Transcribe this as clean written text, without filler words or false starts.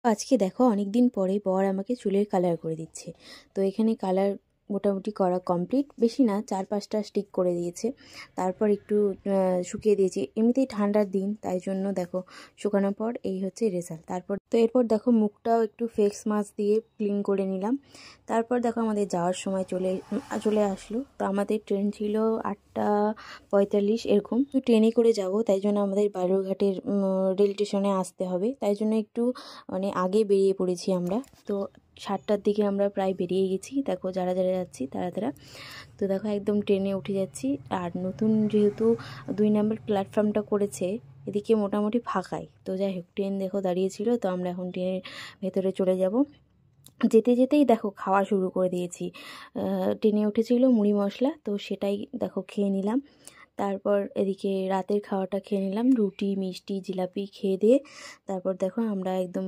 আজকে দেখো অনেকদিন পরে বর আমাকে চুলের কালার করে দিচ্ছে। তো এখানে কালার মোটামুটি করা কমপ্লিট, বেশি না, 4-5টা স্টিক করে দিয়েছে। তারপর একটু শুকিয়ে দিয়েছি, এমনিতেই ঠান্ডার দিন তাই জন্য দেখো শুকানোর পর এই হচ্ছে রেজাল্ট। এরপর দেখো মুখটাও একটু ফেস মাস্ক দিয়ে ক্লিন করে নিলাম। তারপর দেখো আমাদের যাওয়ার সময় চলে আসলো। তো আমাদের ট্রেন ছিল 8টা 45 এরকম। তো ট্রেনে করে যাব, তাই জন্য আমাদের বালুরঘাটের রেল স্টেশনে আসতে হবে, তাই জন্য একটু মানে আগে বেরিয়ে পড়েছি আমরা। তো 7টার দিকে আমরা প্রায় বেরিয়ে গেছি। দেখো যারা যারা যাচ্ছি তারা তো দেখো একদম ট্রেনে উঠে যাচ্ছি। আর নতুন যেহেতু 2 নম্বর প্ল্যাটফর্মটা করেছে, এদিকে মোটামুটি ফাঁকাই। তো যাই হোক, ট্রেন দেখো দাঁড়িয়েছিল, তো আমরা এখন ট্রেনের ভেতরে চলে যাব। যেতে যেতেই দেখো খাওয়া শুরু করে দিয়েছি। ট্রেনে উঠেছিল মুড়ি মশলা, তো সেটাই দেখো খেয়ে নিলাম। তারপর এদিকে রাতের খাওয়াটা খেয়ে নিলাম, রুটি মিষ্টি জিলাপি খেয়ে দিয়ে তারপর দেখো আমরা একদম